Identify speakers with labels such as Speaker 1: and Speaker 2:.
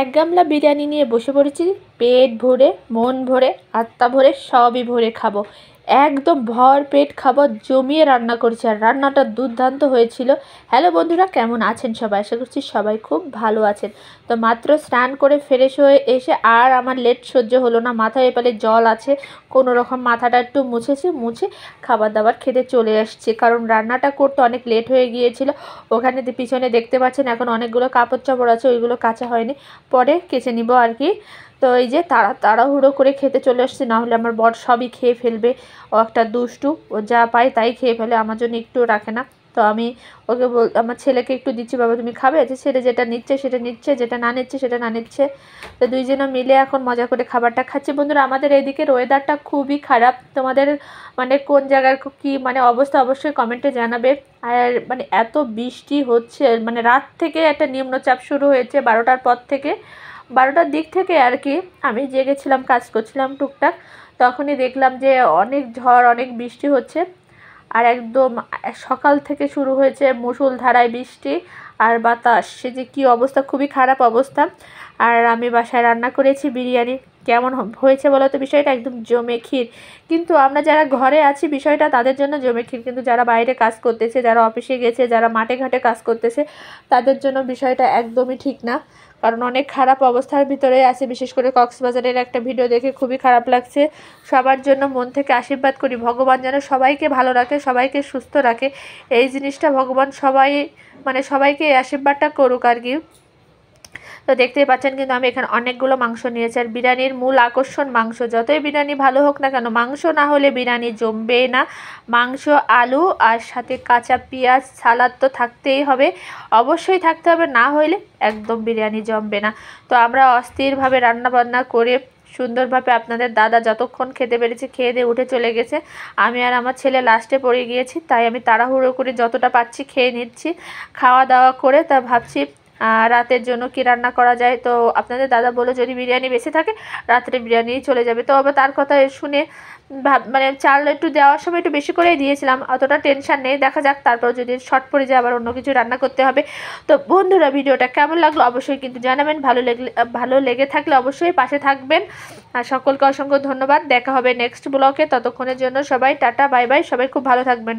Speaker 1: এক গামলা বিরিয়ানি নিয়ে বসে পড়েছি। পেট ভরে, মন ভরে, আত্মা ভরে, সবই ভরে খাবো। একদম ভর পেট খাবো, জমিয়ে রান্না করেছি। আর রান্নাটা দুর্দান্ত হয়েছিল। হ্যালো বন্ধুরা, কেমন আছেন সবাই? আশা করছি সবাই খুব ভালো আছেন। তো মাত্র স্নান করে ফ্রেশ হয়ে এসে আর আমার লেট সহ্য হলো না। মাথায় এপালে জল আছে, কোনো রকম মাথাটা একটু মুছে খাবার দাবার খেতে চলে আসছে। কারণ রান্নাটা করতে অনেক লেট হয়ে গিয়েছিল। ওখানে পিছনে দেখতে পাচ্ছেন এখন অনেকগুলো কাপড় চাপড় আছে, ওইগুলো কাচা হয়নি, পরে কেচে নিব আর কি। তো এই যে তাড়াহুড়ো করে খেতে চলে আসছে, না হলে আমার বর সবই খেয়ে ফেলবে। ও একটা দুষ্টু, ও যা পায় তাই খেয়ে ফেলে, আমার জন্য একটু রাখে না। তো আমি ওকে আমার ছেলেকে একটু দিচ্ছি, বাবা তুমি খাবে? যে ছেলে যেটা নিচ্ছে সেটা নিচ্ছে, যেটা না নিচ্ছে সেটা না নিচ্ছে। তো দুইজনে মিলে এখন মজা করে খাবারটা খাচ্ছি। বন্ধুরা, আমাদের এইদিকের ওয়েদারটা খুবই খারাপ। তোমাদের মানে কোন জায়গার কি মানে অবস্থা অবশ্যই কমেন্টে জানাবে। আর মানে এত বৃষ্টি হচ্ছে, মানে রাত থেকে একটা নিম্নচাপ শুরু হয়েছে 12টার পর থেকে, 12টার দিক থেকে আর কি। আমি জেগেছিলাম, কাজ করছিলাম টুকটাক, তখনই দেখলাম যে অনেক ঝড়, অনেক বৃষ্টি হচ্ছে। আর একদম সকাল থেকে শুরু হয়েছে মুষলধারায় বৃষ্টি আর বাতাস, সে যে কী অবস্থা, খুবই খারাপ অবস্থা। আর আমি বাসায় রান্না করেছি বিরিয়ানি। কেমন হয়েছে বলো তো? বিষয়টা একদম জমে ক্ষীর। কিন্তু আমরা যারা ঘরে আছি বিষয়টা তাদের জন্য জমে ক্ষীর, কিন্তু যারা বাইরে কাজ করতেছে, যারা অফিসে গেছে, যারা মাঠে ঘাটে কাজ করতেছে, তাদের জন্য বিষয়টা একদমই ঠিক না। কারণ অনেক খারাপ অবস্থার ভিতরে আছে। বিশেষ করে কক্সবাজারের একটা ভিডিও দেখে খুবই খারাপ লাগছে। সবার জন্য মন থেকে আশীর্বাদ করি, ভগবান যেন সবাইকে ভালো রাখে, সবাইকে সুস্থ রাখে। এই জিনিসটা ভগবান সবাইকে এই আশীর্বাদটা করুক আর কি। তো দেখতেই পাচ্ছেন কিন্তু আমি এখানে অনেকগুলো মাংস নিয়েছি। আর বিরিয়ানির মূল আকর্ষণ মাংস। যতই বিরিয়ানি ভালো হোক না কেন, মাংস না হলে বিরিয়ানি জমবে না। মাংস, আলু আর সাথে কাঁচা পেঁয়াজ, সালাদ তো থাকতেই হবে, অবশ্যই থাকতে হবে, না হলে একদম বিরিয়ানি জমবে না। তো আমরা অস্থিরভাবে রান্না বান্না করে সুন্দরভাবে আপনাদের দাদা যতক্ষণ খেতে পেরেছি খেয়ে দিয়ে উঠে চলে গেছে। আমি আর আমার ছেলে লাস্টে পড়ে গিয়েছি, তাই আমি তাড়াহুড়ো করে যতটা পাচ্ছি খেয়ে নিচ্ছি। খাওয়া দাওয়া করে তা ভাবছি রাতের জন্য কি রান্না করা যায়। তো আপনাদের দাদা বলে যদি বিরিয়ানি বেঁচে থাকে রাত্রে বিরিয়ানি চলে যাবে। তো আবার তার কথা শুনে মানে চাল একটু দেওয়ার সময় একটু বেশি করেই দিয়েছিলাম, অতটা টেনশন নেই, দেখা যাক। তারপর যদি শর্ট পড়ে যায় আবার অন্য কিছু রান্না করতে হবে। তো বন্ধুরা, ভিডিওটা কেমন লাগলো অবশ্যই কিন্তু জানাবেন। ভালো লেগে থাকলে অবশ্যই পাশে থাকবেন। আর সকলকে অসংখ্য ধন্যবাদ। দেখা হবে নেক্সট ব্লগে। ততক্ষণের জন্য সবাই টাটা, বাই বাই। সবাই খুব ভালো থাকবেন।